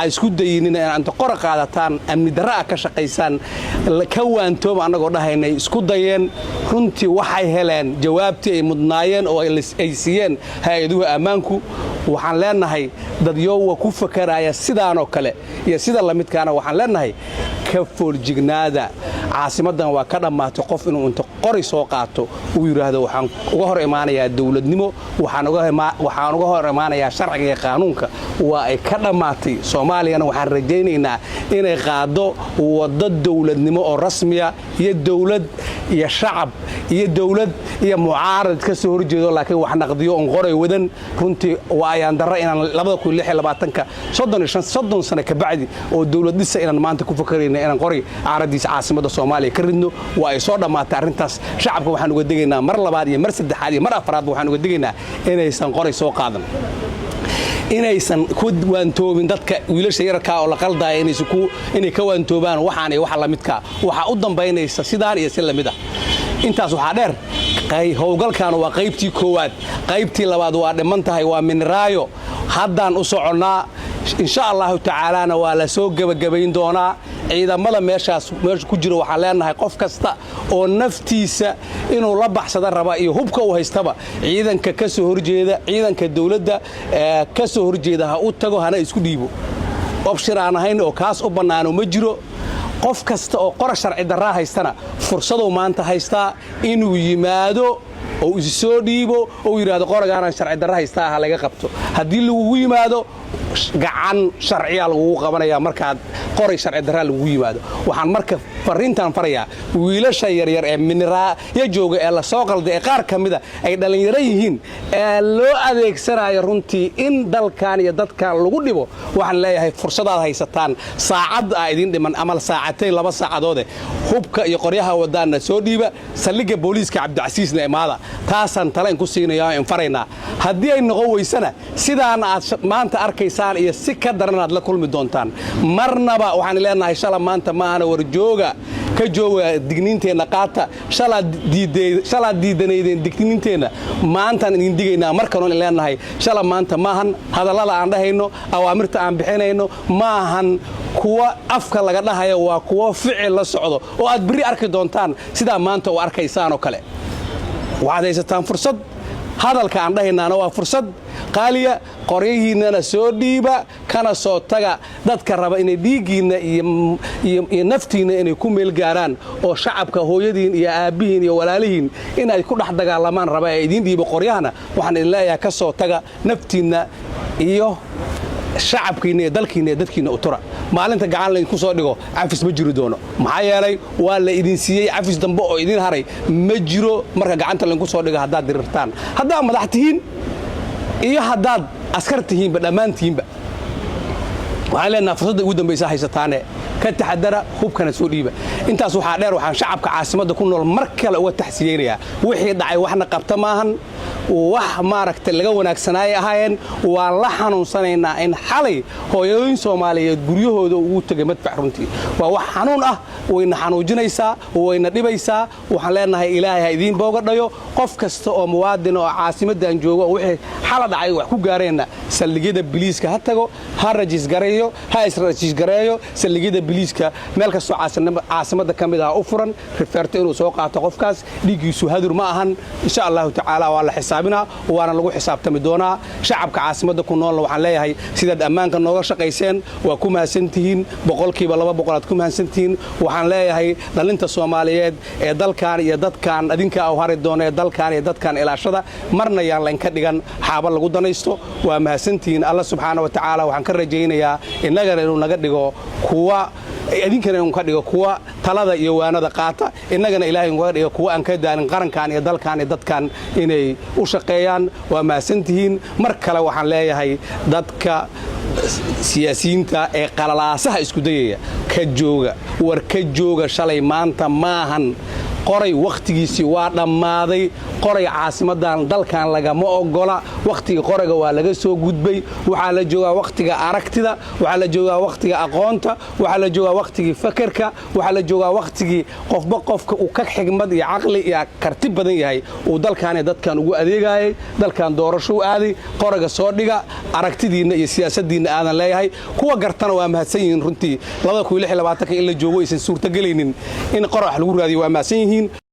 isku dayinin inta qora qaadataan amni darra ka shaqeysaan ka waantoob anagoo dhahaynay isku dayeen runtii waxay heleen jawaabtii ay mudnaayeen oo ay siiyeen hay'aduhu ammaanku waxaan leenahay dad yowa ku fakaraya sidaan oo kale iyo sida la midkaana waxaan leenahay ka foorjignaada caasimadan waa ka dhamaatay qof inuu inta qori soo qaato uu yiraahdo waxaan uga hor imaanayaa dawladnimo waxaan uga hor imaanayaa sharciga iyo qaanuunka waa ay ka dhamaatay Soomaaliyana waxaan rajaynaynaa inay qaado wado dawladnimo oo rasmi ah iyo dawlad iyo shacab iyo dawlad iyo mucaarad ka soo horjeedo laakiin wax naqdiyo on qoray wadan runtii waa ayaan darro inaan 2026 35 sano ka bacdi oo dawlad dhisa inaan maanta ku fakarayna inaan qori caaradiisa caasimada Soomaaliya ka ridno waa ay soo dhamaatay arintaas shacabka waxaan uga digaynaa mar labaad iyo mar saddexaad iyo mar afraad waxaan uga digaynaa inaysan qori soo qaadan inaysan ku waantoobin dadka wiilasha yarka oo la qaldaay inay ka waantoobaan waxaanay wax la midka waxa u dambeynaysa sidaan iyo si la mid ah intaas waxa dheer howlgalkan waa qaybtii koowaad qaybtii labaad waa dhiman tahay waa minraayo haddaan u soconaa insha Allah ta'ala waa la soo gabagabayn doonaa ciidamada meesha ku jiro waxaan leenahay qof kasta oo naftiisa inuu la baxsada raba iyo hubka uu haystaba ciidanka ka soo horjeeda ciidanka dawladda ka soo horjeeda ha u tago hana isku dhiibo option aan ahayn oo kaas u banaano ma jiro qof kasta oo qora sharci darra haystana fursado maanta haysta inuu yimaado oo isu soo dhiibo oo yiraahdo qoragaana sharci darra haysta ha laga qabto hadii lagu yimaado gacan sharciya lagu qabanaya marka qoray sharci darra lagu yimaado waxaan marka fariintan farayaa wiilasha yaryar ee minraa ya jooga ee la soo qalday qaar kamida ay dhalinyaro yihiin ee loo adeegsanayo runtii in dalkan iyo dadkan lagu dhibo waxaan leeyahay fursadaad haysataan saacad idin dhiman amal saacatay 2 saacadood hubka iyo qoryaha wadaana soo dhiiba saldhigga booliiska Cabdicasiisna imaada taasan talaan ku siinayaa in faraynaa hadii ay noqon weysana sidaan aad maanta arkaysaan iyo si ka daran aad la kulmi doontaan marnaba waxaan leenahay shala maanta ma ana warjooga ka jooga digniinteena qaata shala diidaneedeen digniinteena maanta idin digaynaa markaan leenahay shala maanta maahan hadallada aan dhahayno awaamirta aan bixinayno maahan kuwa afka laga dhahayo waa kuwa ficil la socdo oo aad bari arki doontaan sida maanta oo arkaysaan oo kale waxaad haysataan fursad hadalka aan dhahaynaana waa fursad qaaliya qoryihiinana soo dhiiba kana soo taga dadka raba inay dhiigiina iyo naftiina inay ku meel gaaraan oo shacabka hooyadiin iyo aabihiin iyo walaalihiin inay ku dhax dagaalamaan raba ee idin dhiibo qoryahana waxaan idin leeyahay ka soo taga naftiina iyo shacabkiina iyo dalkiina iyo dadkiina u tura maalinta gacan la ku soo dhigo afis ma jiro doono maxaa yeelay waa la idin siiyay afis dambe oo idin haray ma jiro marka gacanta la ku soo dhigo hadaad dirirtaan hadaa madax tihiin iyo hadaad askar tihiinba dhamaantiinba waxaan leenahay fursadda ugu dambaysa haysataane ka taxadara hubkana soo dhiiba intaas waxa dheer waxaan shacabka caasimadda ku nool mar kale uga taxsiyeynaya wixii dhacay waxna qabta maahan wax maaragtay laga wanaagsanay ahaayeen waa la xanuunsanaynaa in xalay hooyooyin Soomaaliyeed guryahooda ugu tagay madfac runtii waa wax xanuun ah wayna xanuujinaysaa wayna dhibaysaa waxaan leenahay Ilaahay ha idin booga dhayo qof kasta oo muwaadin oo caasimadan jooga wixii xala dhacay wax ku gaareenna saldhigyada biliiska ha tago ha rajis gareeyo ha israjis gareeyo saldhigyada biliiska meel kasta caasimada kamid ah u furan referto inuu soo qaato qofkaas dhigiisu hadur ma ahan insha Allah ta'ala waa la xisaabina waana lagu xisaabtami doonaa shacabka caasimadda ku nool waxaan leeyahay sidaad ammaanka nooga shaqayseen waa ku mahadsantihiin boqolkiiba 200 aad ku mahadsantihiin waxaan leeyahay dhalinta Soomaaliyeed ee dalkan iyo dadkan adinka oo hari doona dalkan iyo dadkan ilaashada marna yaan la ka dhigan xaaba lagu danaysto waa mahadsantihiin Allah subhanahu wa ta'ala waxaan ka rajaynayaa inaga inuu naga dhigo kuwa idinkana uu ka dhigo kuwa talada iyo waanada qaata inagana Ilaahay uu ka dhigo kuwa aan ka daalin qarankan iyo dalkan iyo dadkan inay u shaqeeyaan waa mahadsantihiin mar kale waxaan leeyahay dadka siyaasiyiinta ee qalalaasaha isku dayaya ka jooga war ka jooga shalay maanta maahan qoray wakhtigiisii waa dhammaaday qoray caasimadan dalkan lagama ogola wakhtiga qorayga waa laga soo gudbay waxaa la joogaa wakhtiga aragtida waxaa la joogaa wakhtiga aqoonta waxaa la joogaa wakhtigii fakarka waxaa la joogaa wakhtigii qofka uu ka xigmad iyo caqli iyo karti badan yahay uu dalkan dadkan ugu adeegayay dalkan doorasho aaday qorayga soo dhiga aragtidiina iyo siyaasaddiina aadan leeyahay kuwa gartana waa mahadsan yihiin runtii 2026 in la joogo aysan suurtagelaynin in qorax lagu raadiyo waa mahadsan yihiin